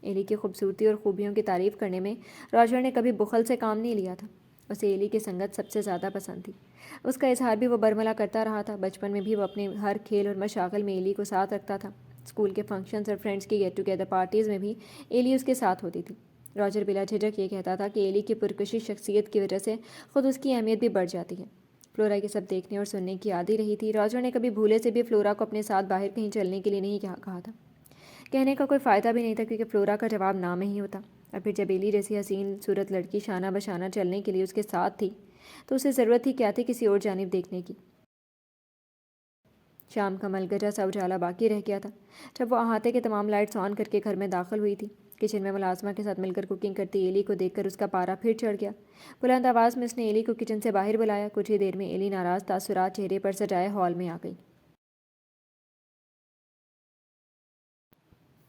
ایلی کی خوبصورتی اور خوبیوں کی تعریف کرنے میں راجر نے کبھی بخل سے کام نہیں لیا تھا۔ اسے ایلی کی سنگت سب سے زیادہ پسند تھی۔ اس کا اظہار بھی وہ برملا کرتا رہا تھا۔ بچپن میں بھی وہ اپنے ہر کھیل اور مشاغل میں ایلی کو ساتھ رکھتا تھا۔ اسکول کے فنکشنز اور فرینڈز کی گیٹ ٹوگیدر پارٹیز میں بھی ایلی اس کے ساتھ ہوتی تھی۔ راجر بلا جھجک یہ کہتا تھا کہ ایلی کی پرکشش شخصیت کی وجہ سے خود اس کی اہمیت بھی بڑھ جاتی ہے۔ فلورا یہ سب دیکھنے اور سننے کی عادی رہی تھی۔ راجر نے کبھی بھولے سے بھی فلورا کو اپنے ساتھ باہر کہیں چلنے کے لیے نہیں کہا تھا۔ کہنے کا کوئی فائدہ بھی نہیں تھا، کیونکہ فلورا کا جواب نہ میں ہی ہوتا۔ اور پھر جب ایلی جیسی حسین صورت لڑکی شانہ بشانہ چلنے کے لیے اس کے ساتھ تھی تو اسے ضرورت ہی کیا تھی کسی اور جانب دیکھنے کی۔ شام کا ملگجا سا اجالا باقی رہ گیا تھا جب وہ احاطے کے تمام لائٹس آن کر کے گھر میں داخل ہوئی تھی۔ کچن میں ملازمہ کے ساتھ مل کر کوکنگ کرتی ایلی کو دیکھ کر اس کا پارا پھر چڑھ گیا۔ بلند آواز میں اس نے ایلی کو کچن سے باہر بلایا۔ کچھ ہی دیر میں ایلی ناراض تاثرات چہرے پر سجائے ہال میں آ گئی۔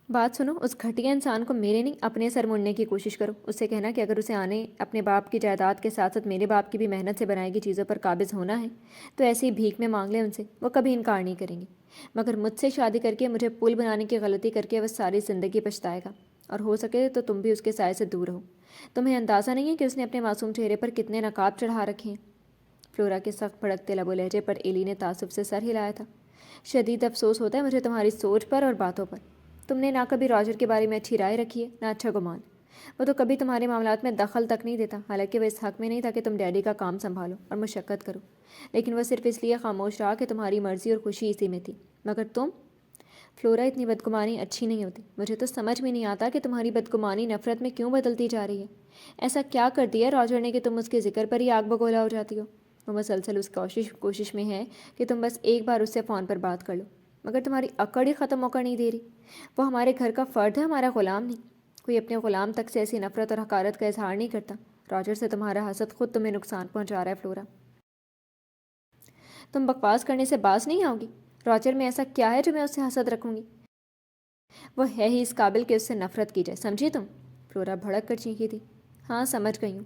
بات سنو، اس گھٹیا انسان کو میرے نہیں اپنے سر مڑنے کی کوشش کرو۔ اس سے کہنا کہ اگر اسے آنے اپنے باپ کی جائیداد کے ساتھ ساتھ میرے باپ کی بھی محنت سے بنائی گئی چیزوں پر قابض ہونا ہے تو ایسی بھیک میں مانگ لے ان سے، وہ کبھی انکار نہیں کریں گے۔ مگر مجھ سے شادی کر کے مجھے پل بنانے کی غلطی کر کے وہ ساری زندگی پچھتائے گا، اور ہو سکے تو تم بھی اس کے سائے سے دور رہو۔ تمہیں اندازہ نہیں ہے کہ اس نے اپنے معصوم چہرے پر کتنے نقاب چڑھا رکھے ہیں۔ فلورا کے سخت بھڑکتے لب و لہجے پر ایلی نے تعصب سے سر ہلایا تھا۔ شدید افسوس ہوتا ہے مجھے تمہاری سوچ پر اور باتوں پر۔ تم نے نہ کبھی راجر کے بارے میں اچھی رائے رکھی ہے، نہ اچھا گمان۔ وہ تو کبھی تمہارے معاملات میں دخل تک نہیں دیتا، حالانکہ وہ اس حق میں نہیں تھا کہ تم ڈیڈی کا کام سنبھالو اور مشقت کرو، لیکن وہ صرف اس لیے خاموش رہا کہ تمہاری مرضی اور خوشی اسی میں تھی۔ مگر تم، فلورا، اتنی بدگمانی اچھی نہیں ہوتی۔ مجھے تو سمجھ میں نہیں آتا کہ تمہاری بدگمانی نفرت میں کیوں بدلتی جا رہی ہے۔ ایسا کیا کر دیا راجر نے کہ تم اس کے ذکر پر ہی آگ بگولا ہو جاتی ہو؟ وہ مسلسل اس کوشش میں ہے کہ تم بس ایک بار اس سے فون پر بات کر لو، مگر تمہاری اکڑ ہی ختم موقع نہیں دے رہی۔ وہ ہمارے گھر کا فرد ہے، ہمارا غلام نہیں۔ کوئی اپنے غلام تک سے ایسی نفرت اور حقارت کا اظہار نہیں کرتا۔ راجر سے تمہارا حسد خود تمہیں نقصان پہنچا رہا ہے فلورا۔ تم بکواس کرنے سے باز نہیں آؤ گی۔ راجر میں ایسا کیا ہے جو میں اس سے حسد رکھوں گی؟ وہ ہے ہی اس قابل کہ اس سے نفرت کی جائے، سمجھی تم؟ فلورا بھڑک کر چیخی تھی۔ ہاں سمجھ گئی ہوں،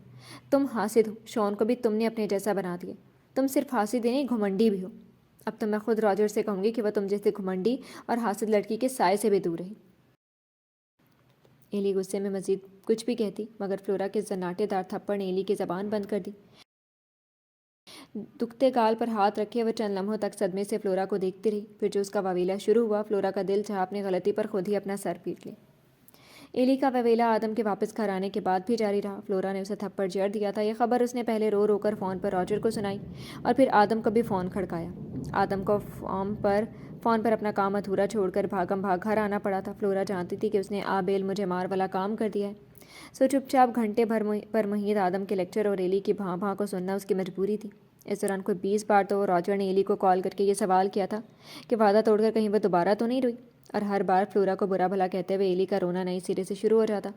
تم حاسد ہو۔ شون کو بھی تم نے اپنے جیسا بنا دیا۔ تم صرف حاسد ہی نہیں، گھمنڈی بھی ہو۔ اب تو میں خود راجر سے کہوں گی کہ وہ تم جیسے گھمنڈی اور حاسد لڑکی کے سائے سے بھی دور رہے۔ ایلی غصے میں مزید کچھ بھی کہتی، مگر فلورا کے زناٹے دار تھپڑ نے ایلی کی زبان بند کر دی۔ دکھتے گال پر ہاتھ رکھے وہ چند لمحوں تک صدمے سے فلورا کو دیکھتی رہی۔ پھر جو اس کا واویلا شروع ہوا، فلورا کا دل چاہا اپنی غلطی پر خود ہی اپنا سر پیٹ لے۔ ایلی کا واویلا آدم کے واپس گھر آنے کے بعد بھی جاری رہا۔ فلورا نے اسے تھپڑ جڑ دیا تھا۔ یہ خبر اس نے پہلے رو رو کر فون پر راجر کو سنائی، اور پھر آدم کو بھی فون کھڑکایا۔ آدم کو فون پر اپنا کام ادھورا چھوڑ کر بھاگم بھاگ گھر آنا پڑا تھا۔ فلورا جانتی تھی کہ اس نے بیل مجھے مار والا کام کر دیا ہے، سو چپ چاپ گھنٹے بھر پر محیط آدم کے لیکچر اور ایلی کی بھاں بھاں کو سننا اس کی مجبوری تھی۔ اس دوران کوئی 20 بار تو راجر نے ایلی کو کال کر کے یہ سوال کیا تھا کہ وعدہ توڑ کر کہیں وہ دوبارہ تو نہیں روئی، اور ہر بار فلورا کو برا بھلا کہتے ہوئے ایلی کا رونا نئے سرے سے شروع ہو جاتا۔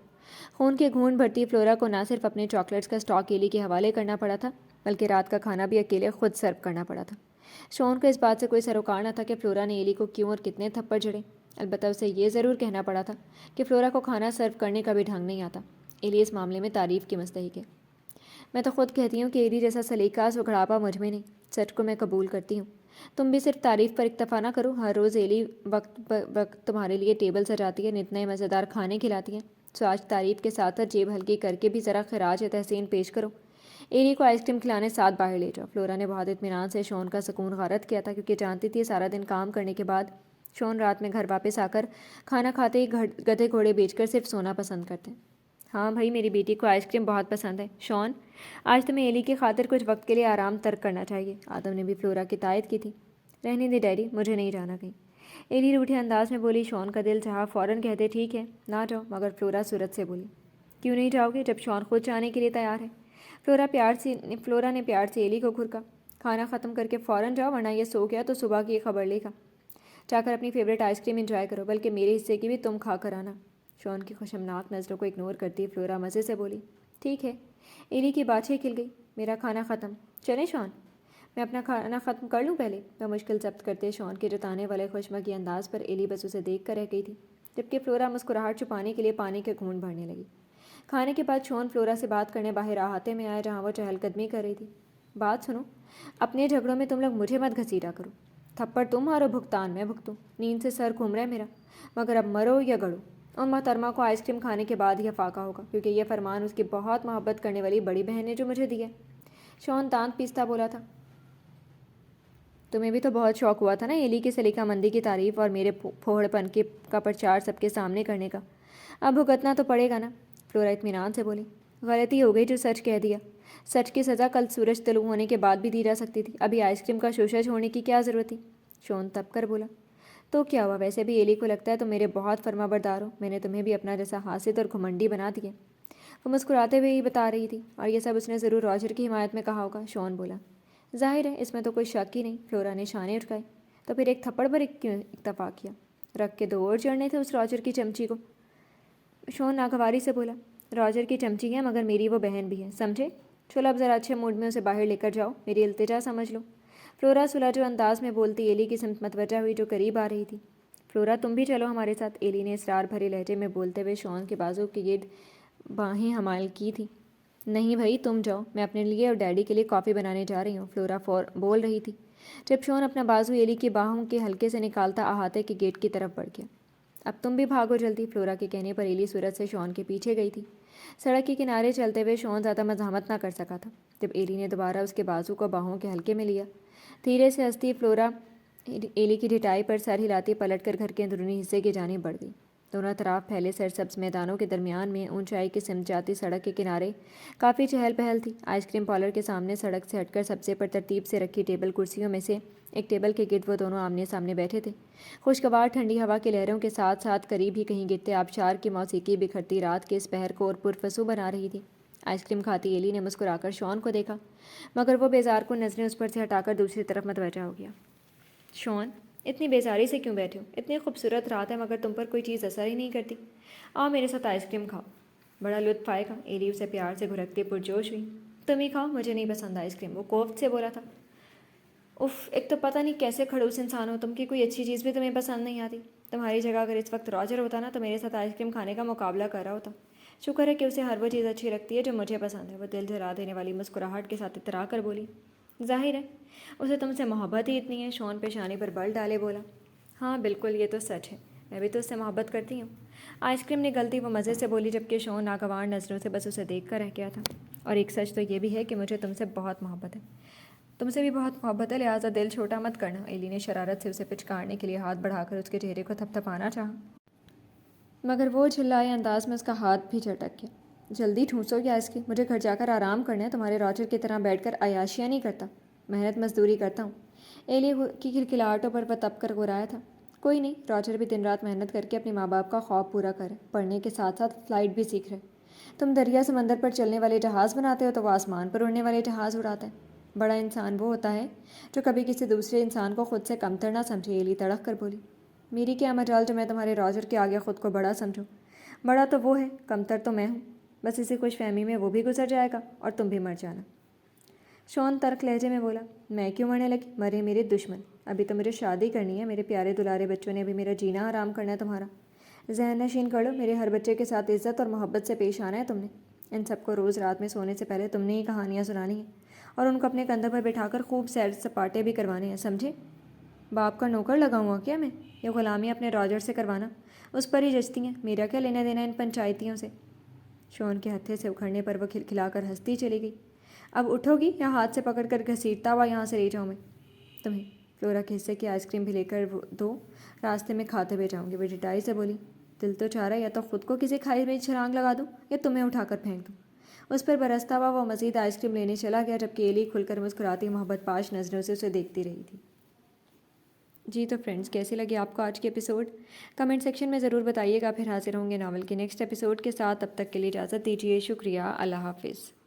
خون کے گھونٹ بھرتی فلورا کو نہ صرف اپنے چاکلیٹس کا اسٹاک ایلی کے حوالے کرنا پڑا تھا، بلکہ رات کا کھانا بھی اکیلے خود سرو کرنا پڑا تھا۔ شون کو اس بات سے کوئی سروکار نہ تھا کہ فلورا نے ایلی کو کیوں اور کتنے تھپڑ جڑے، البتہ اسے یہ ضرور کہنا پڑا تھا کہ فلورا کو کھانا سرو کرنے کا بھی ڈھنگ نہیں آتا۔ ایلی اس معاملے میں تعریف کی مستحق ہے۔ میں تو خود کہتی ہوں کہ ایلی جیسا سلیقہ سگڑاپا مجھ میں نہیں، سچ کو میں قبول کرتی ہوں۔ تم بھی صرف تعریف پر اکتفا نہ کرو، ہر روز ایلی وقت تمہارے لیے ٹیبل سجاتی ہے، اتنے مزیدار کھانے کھلاتی ہیں، سو آج تعریف کے ساتھ جیب ہلکی کر کے بھی ذرا خراج تحسین پیش کرو۔ ایلی کو آئس کریم کھلانے ساتھ باہر لے جاؤ۔ فلورا نے بہت اطمینان سے شون کا سکون غارت کیا تھا، کیونکہ جانتی تھی سارا دن کام کرنے کے بعد شون رات میں گھر واپس آ کر کھانا کھاتے ہی گدھے گھوڑے بیچ کر صرف سونا پسند کرتے ہیں۔ ہاں بھائی، میری بیٹی کو آئس کریم بہت پسند ہے۔ شون، آج تمہیں ایلی کی خاطر کچھ وقت کے لیے آرام ترک کرنا چاہیے۔ آدم نے بھی فلورا کی تائید کی تھی۔ رہنے دے ڈیڈی، مجھے نہیں جانا کہیں، ایلی روٹھے انداز میں بولی۔ شون کا دل چاہا فوراً کہتے ٹھیک ہے نہ جاؤ، مگر فلورا صورت سے بولی کیوں نہیں جاؤ گے جب شون خود جانے کے لیے تیار ہے؟ فلورا نے پیار سے ایلی کو گھرکا۔ کھانا ختم کر کے فوراً جاؤ، ورنہ یہ سو گیا تو صبح کی خبر لے گا۔ جا کر اپنی فیوریٹ آئس کریم انجوائے کرو، بلکہ میرے حصے کی بھی تم کھا کر آنا۔ شون کی خشمناک نظروں کو اگنور کرتی فلورا مزے سے بولی ٹھیک ہے۔ ایلی کی باتیں کھل گئی۔ میرا کھانا ختم، چلیں شون، میں اپنا کھانا ختم کر لوں پہلے؟ بمشکل ضبط کرتے شون کے جتانے والے خوشمگی انداز پر ایلی بس اسے دیکھ کر رہ گئی تھی، جبکہ فلورا مسکراہٹ چھپانے کے لیے پانی کے گھونٹ بھرنے لگی۔ کھانے کے بعد شون فلورا سے بات کرنے باہر احاطے میں آیا، جہاں وہ چہل قدمی کر رہی تھی۔ بات سنو، اپنے جھگڑوں میں تم لوگ مجھے مت گھسیٹا کرو، تھپڑ تم مارو، بھگتان میں بھگتوں۔ نیند سے سر گھوم رہا ہے میرا، مگر اب مرو یا گڑو۔ اور محترمہ کو آئس کریم کھانے کے بعد ہی افاقہ ہوگا، کیونکہ یہ فرمان اس کی بہت محبت کرنے والی بڑی بہن نے جو مجھے دیا۔ شون دانت پیستا بولا تھا۔ تمہیں بھی تو بہت شوق ہوا تھا نا ایلی کی سلیقہ مندی کی تعریف اور میرے پھوڑ پن کا پرچار سب کے سامنے کرنے کا، اب بھگتنا تو پڑے گا نا؟ فلورا اطمینان سے بولی۔ غلطی ہو گئی جو سچ کہہ دیا، سچ کی سزا کل سورج طلوع ہونے کے بعد بھی دی جا سکتی تھی، ابھی آئس کریم کا شوشہ چھوڑنے کی کیا ضرورت تھی؟ شون تپ کر بولا۔ تو کیا ہوا، ویسے بھی ایلی کو لگتا ہے تم میرے بہت فرما بردار ہو، میں نے تمہیں بھی اپنا جیسا حاسد اور گھمنڈی بنا دیا۔ وہ مسکراتے ہوئے ہی بتا رہی تھی، اور یہ سب اس نے ضرور راجر کی حمایت میں کہا ہوگا۔ شون بولا۔ ظاہر ہے، اس میں تو کوئی شک ہی نہیں۔ فلورا نے شانے اٹھائے۔ تو پھر ایک تھپڑ پر کیوں اکتفا کیا؟ رکھ کے دو اور جڑنے تھے اس راجر کی چمچی کو۔ شون ناگواری سے بولا۔ راجر کی چمچی ہے، مگر میری وہ بہن بھی ہے، سمجھے؟ چلو اب ذرا اچھے موڈ میں اسے باہر لے کر جاؤ، میری التجا سمجھ لو۔ فلورا سلجھو انداز میں بولتی ایلی کی سمت متوجہ ہوئی، جو قریب آ رہی تھی۔ فلورا تم بھی چلو ہمارے ساتھ، ایلی نے اصرار بھرے لہجے میں بولتے ہوئے شون کے بازو کے گرد باہیں حمال کی تھی۔ نہیں بھائی، تم جاؤ، میں اپنے لیے اور ڈیڈی کے لیے کافی بنانے جا رہی ہوں، فلورا بول رہی تھی، جب شون اپنا بازو ایلی کی باہوں کے ہلکے سے نکالتا احاطے کے گیٹ کی طرف بڑھ گیا۔ اب تم بھی بھاگو جلدی۔ فلورا کے کہنے پر ایلی صورت سے شون کے پیچھے گئی تھی۔ سڑک کے کنارے چلتے ہوئے شون زیادہ مزاحمت نہ کر سکا تھا، جب ایلی نے دوبارہ اس کے بازو کو باہوں کے ہلکے میں لیا۔ دھیرے سے ہنستی فلورا ایلی کی ڈھٹائی پر سر ہلاتی پلٹ کر گھر کے اندرونی حصے کی جانب بڑھ گئی۔ دونوں طرف پھیلے سرسبز میدانوں کے درمیان میں اونچائی کی سمت جاتی سڑک کے کنارے کافی چہل پہل تھی۔ آئس کریم پارلر کے سامنے سڑک سے ہٹ کر سبزے پر ترتیب سے رکھی ٹیبل کرسیوں میں سے ایک ٹیبل کے گرد وہ دونوں آمنے سامنے بیٹھے تھے۔ خوشگوار ٹھنڈی ہوا کی لہروں کے ساتھ ساتھ قریب ہی کہیں گرتے آبشار کی موسیقی بکھرتی رات کے اس پہر کو اور پرفسوں بنا رہی تھی۔ آئس کریم کھاتی ایلی نے مسکرا کر شون کو دیکھا، مگر وہ بیزار کن نظریں اس پر سے ہٹا کر دوسری طرف متوجہ ہو گیا۔ شون، اتنی بیزاری سے کیوں بیٹھے ہو؟ اتنی خوبصورت رات ہے، مگر تم پر کوئی چیز اثر ہی نہیں کرتی۔ آؤ میرے ساتھ آئس کریم کھاؤ، بڑا لطف آئے گا۔ ایلی اسے پیار سے گھرکتے پرجوش ہوئی۔ تم ہی کھاؤ، مجھے نہیں پسند آئس کریم، وہ کوفت سے بولا تھا۔ اف، ایک تو پتہ نہیں کیسے کھڑوس انسان ہو تم، کی کوئی اچھی چیز بھی تمہیں پسند نہیں آتی۔ تمہاری جگہ اگر اس وقت راجر ہوتا نا تو میرے ساتھ آئس کریم کھانے کا مقابلہ کر رہا ہوتا۔ شکر ہے کہ اسے ہر وہ چیز اچھی لگتی ہے جو مجھے پسند ہے، وہ دل جلا دینے والی مسکراہٹ کے ساتھ اترا کر بولی۔ ظاہر ہے اسے تم سے محبت ہی اتنی ہے، شون پیشانی پر بل ڈالے بولا۔ ہاں بالکل، یہ تو سچ ہے، میں بھی تو اس سے محبت کرتی ہوں۔ آئس کریم نگلتی وہ مزے سے بولی، جبکہ شون ناگوار نظروں سے بس اسے دیکھ کر رہ گیا تھا۔ اور ایک سچ تو یہ بھی ہے کہ مجھے تم سے بہت محبت ہے، تم سے بھی بہت محبت ہے، لہٰذا دل چھوٹا مت کرنا۔ ایلی نے شرارت سے اسے پچکارنے کے لیے ہاتھ بڑھا کر اس کے چہرے کو تھپ تھپانا چاہا، مگر وہ جھلائے انداز میں اس کا ہاتھ بھی جھٹک گیا۔ جلدی ٹھونسو یا اس کی، مجھے گھر جا کر آرام کرنا ہے، تمہارے راجر کی طرح بیٹھ کر عیاشیاں نہیں کرتا، محنت مزدوری کرتا ہوں۔ ایلی کی کھلکھلاہٹوں پر وہ تپ کر گرایا تھا۔ کوئی نہیں، راجر بھی دن رات محنت کر کے اپنے ماں باپ کا خواب پورا کرے، پڑھنے کے ساتھ ساتھ فلائٹ بھی سیکھ رہے۔ تم دریا سمندر پر چلنے والے جہاز بناتے ہو تو وہ آسمان پر اڑنے والے جہاز اڑاتا ہے۔ بڑا انسان وہ ہوتا ہے جو کبھی کسی دوسرے انسان کو خود سے کمتر نہ سمجھے، ایلی تڑک کر بولی۔ میری کیا مجال جو میں تمہارے راجر کے آگے خود کو بڑا سمجھوں؟ بڑا تو وہ ہے، کمتر تو میں ہوں، بس اسی خوش فہمی میں وہ بھی گزر جائے گا اور تم بھی مر جانا۔ شون ترک لہجے میں بولا۔ میں کیوں مرنے لگی؟ مرے میرے دشمن، ابھی تو مجھے شادی کرنی ہے، میرے پیارے دلارے بچوں نے ابھی میرا جینا حرام کرنا ہے تمہارا۔ ذہن نشین کر لو، میرے ہر بچے کے ساتھ عزت اور محبت سے پیش آنا ہے تم نے۔ ان سب کو روز رات میں سونے سے پہلے تم نے ہی کہانیاں سنانی ہیں اور ان کو اپنے کندھوں پر بٹھا کر خوب سیر سپاٹے بھی کروانے ہیں، سمجھے؟ باپ کا نوکر لگا ہوا کیا میں؟ یہ غلامی اپنے راجر سے کروانا اس پر ہی جچتی ہیں، میرا کیا لینا دینا ان پنچایتیوں سے؟ شون کے ہتھے سے اکھڑنے پر وہ کھلکھلا کر ہنستی چلی گئی۔ اب اٹھو گی یا ہاتھ سے پکڑ کر گھسیٹتا ہوا یہاں سے لے جاؤں میں تمہیں؟ فلورا کے حصے کی آئس کریم بھی لے کر دو، راستے میں کھاتے ہوئے جاؤں گی، وہ ڈٹائی سے بولی۔ دل تو چاہ رہا ہے یا تو خود کو کسی کھائی میں چھلانگ لگا دوں یا تمہیں اٹھا کر پھینک دوں۔ اس پر برستا ہوا وہ مزید آئس کریم لینے چلا گیا، جبکہ ایلی کھل کر مسکراتی محبت پاش نظروں سے اسے دیکھتی رہی تھی۔ جی تو فرینڈز، کیسی لگی آپ کو آج کی ایپیسوڈ؟ کمنٹ سیکشن میں ضرور بتائیے گا۔ پھر حاضر ہوں گے ناول کے نیکسٹ ایپیسوڈ کے ساتھ، تب تک کے لیے اجازت دیجیے۔ شکریہ، اللہ حافظ۔